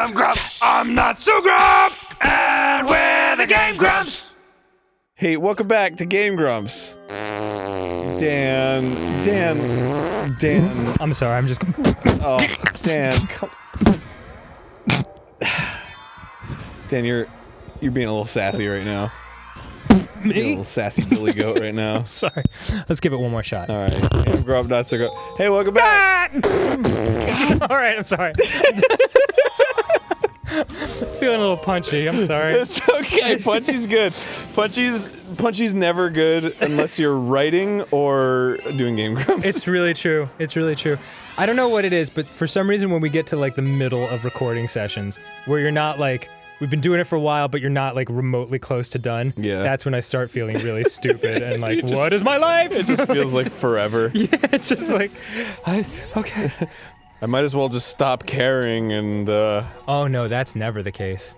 I'm Grumps. I'm not so Grump. And we're the GameGrumps. Hey, welcome back to GameGrumps. Dan. I'm sorry, I'm just... Oh, Dan, come... Dan, you're being a little sassy right now. Me? You're a little sassy Billy Goat right now. Sorry. Let's give it one more shot. Alright, I'm Grump, not so Grump. Hey, welcome back! Alright, I'm sorry. Feeling a little punchy, I'm sorry. It's okay, Punchy's good. Punchy's never good unless you're writing or doing GameGrumps. It's really true. It's really true. I don't know what it is, but for some reason when we get to like the middle of recording sessions, where you're not like, we've been doing it for a while, but you're not like remotely close to done. Yeah. That's when I start feeling really stupid and like, what is my life? It just feels like forever. Yeah, it's just like, okay. I might as well just stop caring and, Oh no, that's never the case.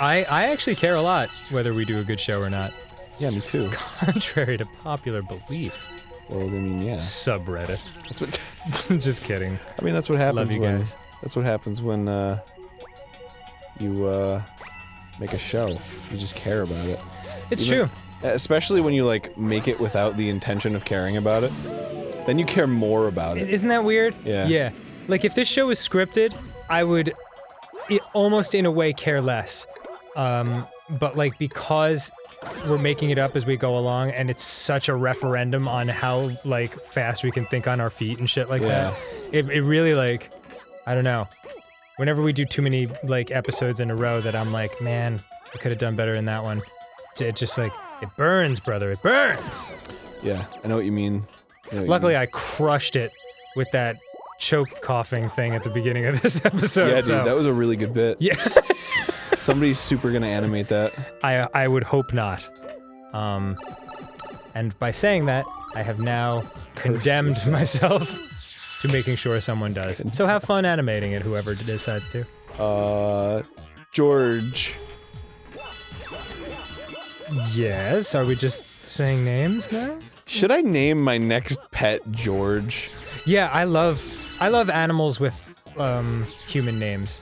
I actually care a lot whether we do a good show or not. Yeah, me too. Contrary to popular belief. Well, I mean, yeah. Subreddit. That's what... Just kidding. I mean, that's what happens Love you when... guys. That's what happens when, you, make a show. You just care about it. It's true. Especially when you, like, make it without the intention of caring about it. Then you care more about it. Isn't that weird? Yeah. Yeah. Like, if this show was scripted, I would almost in a way care less. But like, because we're making it up as we go along, and it's such a referendum on how, like, fast we can think on our feet and shit like that, it really, like, I don't know. Whenever we do too many, like, episodes in a row that I'm like, man, I could have done better in that one. It just, like, it burns, brother, it burns! Yeah, I know what you mean. Luckily, I crushed it with that choke coughing thing at the beginning of this episode. Yeah, dude, so. that was a really good bit. Yeah. Somebody's super gonna animate that. I would hope not. And by saying that, I have now condemned myself to making sure someone does. So have fun animating it, whoever decides to. George. Yes, are we just saying names now? Should I name my next pet George? Yeah, I love animals with human names.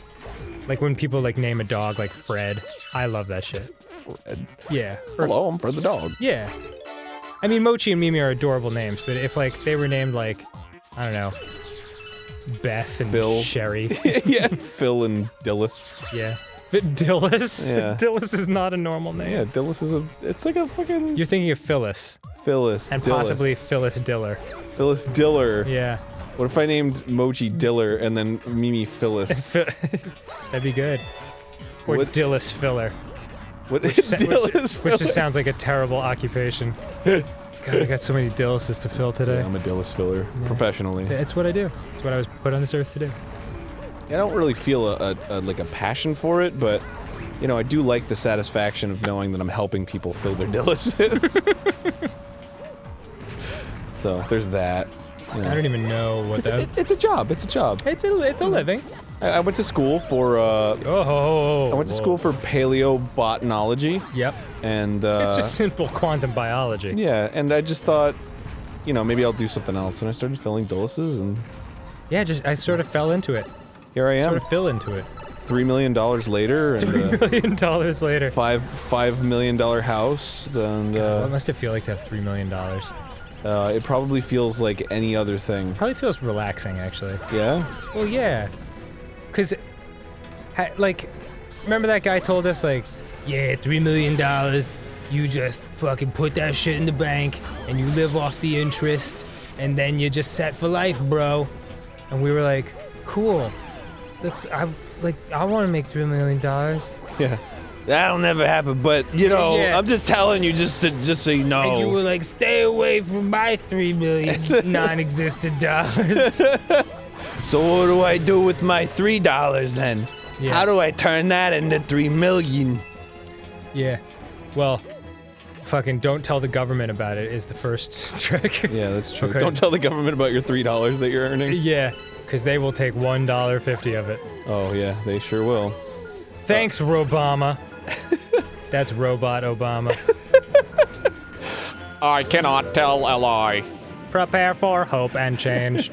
Like when people like name a dog like Fred. I love that shit. Fred. Yeah. Hello, I'm Fred the dog. Yeah. I mean, Mochi and Mimi are adorable names, but if like they were named like, I don't know, Beth and Phil. Sherry. Yeah, Phil and Dillis. Yeah. Dillis? Yeah. Dillis is not a normal name. Yeah, Dillis is it's like a fucking... You're thinking of Phyllis. Phyllis And Dillis. possibly Phyllis Diller. Phyllis Diller. Yeah. What if I named Mochi Diller and then Mimi Phyllis? That'd be good. Or What- Dillis Filler. What is Dillis Which just Filler? sounds like a terrible occupation. God, I got so many Dillises to fill today. Yeah, I'm a Dillis filler, professionally. It's what I do. It's what I was put on this earth to do. I don't really feel like a passion for it, but you know, I do like the satisfaction of knowing that I'm helping people fill their Dillises. So there's that. You know. I don't even know what that. It's a job. It's a job. It's a living. I went to school for I went to school for paleobotany. Yep. And It's just simple quantum biology. yeah, and I just thought, you know, maybe I'll do something else, and I started filling Dillises, and Yeah, I sort of fell into it. here I am. Sort of fell into it. $3 million later, and $3 million later. $5 million house, and What must it feel like to have $3 million? it probably feels like any other thing. Probably feels relaxing, actually. Yeah? Well, yeah. Cause, like, remember that guy told us, like, yeah, $3 million, you just fucking put that shit in the bank, and you live off the interest, and then you're just set for life, bro. And we were like, cool. I want to make $3 million. Yeah. That'll never happen, but, you know, Yeah. I'm just telling you just so you know. And you were like, stay away from my $3 million non-existent dollars. So what do I do with my $3 then? Yeah. How do I turn that into $3 million? Yeah. Well, fucking don't tell the government about it is the first trick. Yeah, that's true. Okay. Don't tell the government about your $3 that you're earning. Yeah, because they will take $1.50 of it. Oh yeah, they sure will. Thanks, Robama. That's Robot Obama. I cannot tell a lie. Prepare for hope and change.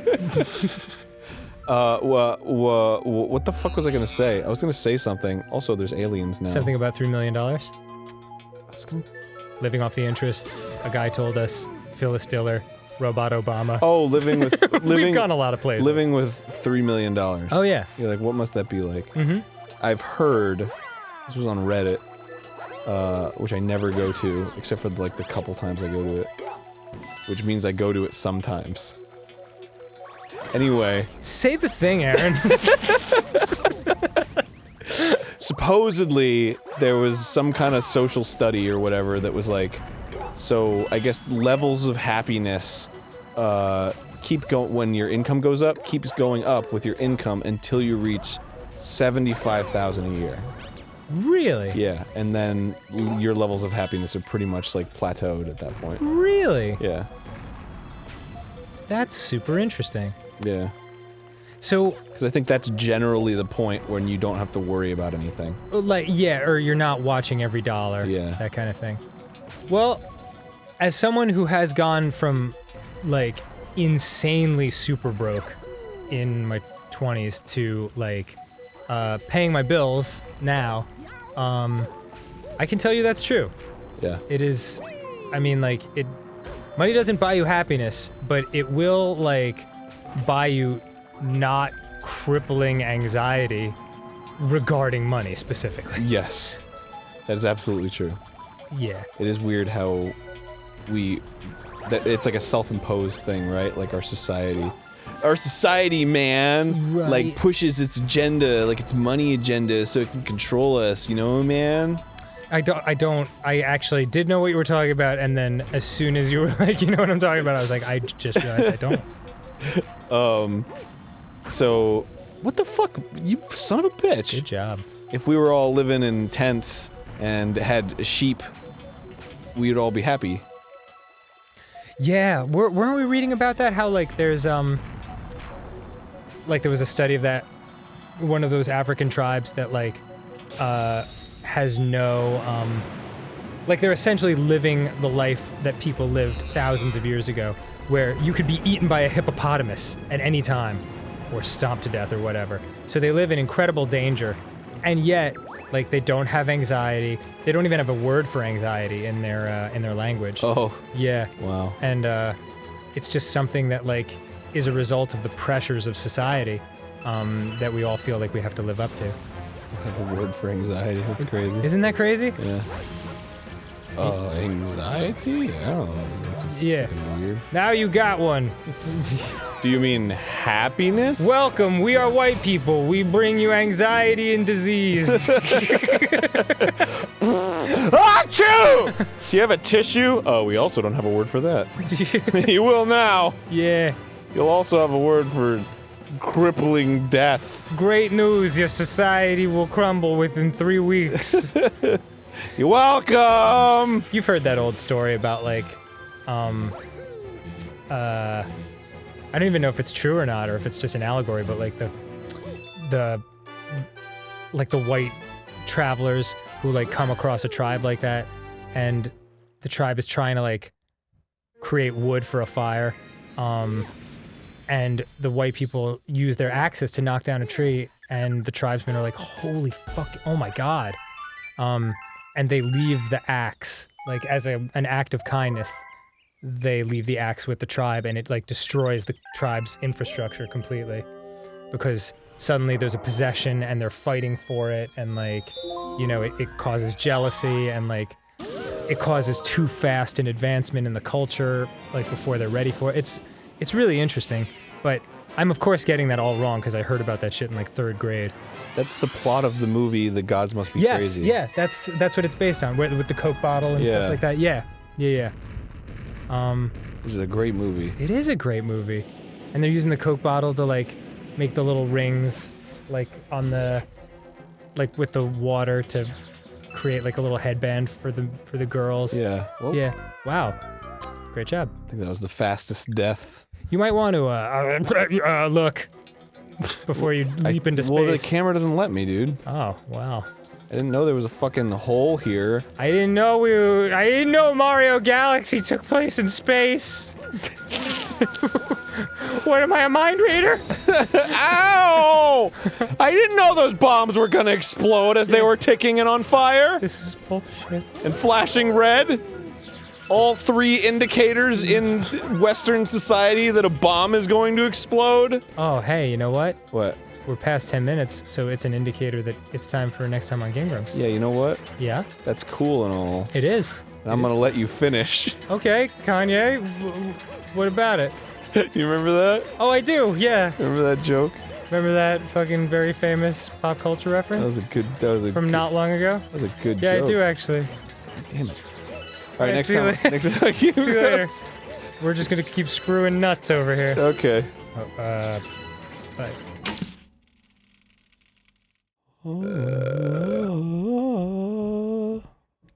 What the fuck was I gonna say? I was gonna say something. Also, there's aliens now. Something about $3 million? I was gonna... Living off the interest. A guy told us. Phyllis Diller. Robot Obama. Oh, living with... We've gone a lot of places. Living with $3 million. Oh, yeah. You're like, what must that be like? Mm-hmm. I've heard... This was on Reddit, which I never go to, except for, like, the couple times I go to it. Which means I go to it sometimes. Anyway. Say the thing, Aaron. Supposedly, there was some kind of social study or whatever that was like, so I guess levels of happiness keep going when your income goes up, keeps going up with your income until you reach 75,000 a year. Really? Yeah, and then your levels of happiness are pretty much like plateaued at that point. Really? Yeah. That's super interesting. Yeah. So... Because I think that's generally the point when you don't have to worry about anything. Like, yeah, or you're not watching every dollar. Yeah. That kind of thing. Well, as someone who has gone from, like, insanely super broke in my 20s to, like, paying my bills now, I can tell you that's true. Yeah. It is, I mean, like, money doesn't buy you happiness, but it will, like, buy you not crippling anxiety regarding money specifically. Yes. That is absolutely true. Yeah. It is weird how that it's like a self-imposed thing, right? Like our society, man, right, like pushes its agenda, like its money agenda, so it can control us, you know, man? I actually did know what you were talking about, and then as soon as you were like, you know what I'm talking about, I was like, I just realized I don't. So, what the fuck? You son of a bitch. Good job. If we were all living in tents and had sheep, we'd all be happy. Yeah, weren't we reading about that? How, like, there's, like, there was a study of that, one of those African tribes that, like, has no, like, they're essentially living the life that people lived thousands of years ago, where you could be eaten by a hippopotamus at any time, or stomped to death or whatever. So they live in incredible danger, and yet, like, they don't have anxiety. They don't even have a word for anxiety in their language. Oh. Yeah. Wow. And it's just something that, like, is a result of the pressures of society that we all feel like we have to live up to. I have a word for anxiety. That's crazy. Isn't that crazy? Yeah. Anxiety? I don't know. That's Yeah. fucking weird. Now you got one. Do you mean happiness? Welcome, we are white people. We bring you anxiety and disease. Achoo! Do you have a tissue? Oh, we also don't have a word for that. You will now. Yeah. You'll also have a word for crippling death. Great news, your society will crumble within 3 weeks. You're welcome! You've heard that old story about, like, I don't even know if it's true or not, or if it's just an allegory, but, like, the white travelers who, like, come across a tribe like that, and the tribe is trying to, like, create wood for a fire, and the white people use their axes to knock down a tree, and the tribesmen are like, holy fuck, oh my god. And they leave the axe, like, as an act of kindness, they leave the axe with the tribe, and it, like, destroys the tribe's infrastructure completely. Because suddenly there's a possession, and they're fighting for it, and, like, you know, it causes jealousy, and, like, it causes too fast an advancement in the culture, like, before they're ready for it. It's really interesting, but I'm, of course, getting that all wrong, because I heard about that shit in, like, 3rd grade. That's the plot of the movie The Gods Must Be Crazy. Yes, yeah, that's what it's based on, with the Coke bottle and stuff like that. Yeah. Which is a great movie. It is a great movie. And they're using the Coke bottle to, like, make the little rings, like, on the, like, with the water to create, like, a little headband for the girls. Yeah. Well, Yeah. Wow. Great job. I think that was the fastest death. You might want to, look before you leap into space. Well, the camera doesn't let me, dude. Oh, wow. I didn't know there was a fucking hole here. I didn't know Mario Galaxy took place in space. What am I, a mind reader? Ow! I didn't know those bombs were gonna explode as they were ticking and on fire This is bullshit. and flashing red. All 3 indicators in Western society that a bomb is going to explode. Oh, hey, you know what? What? We're past 10 minutes, so it's an indicator that it's time for next time on GameGrumps. Yeah, you know what? Yeah? That's cool and all. It is. And I'm gonna let you finish. Okay, Kanye, what about it? You remember that? Oh, I do, yeah. Remember that joke? Remember that fucking very famous pop culture That reference? was a good. That was a. From good, not long ago? That was a good Yeah, joke. I do actually. Damn it. All right, next see you time. later. Next time. See you later. We're just gonna keep screwing nuts over here. Okay. Oh, bye.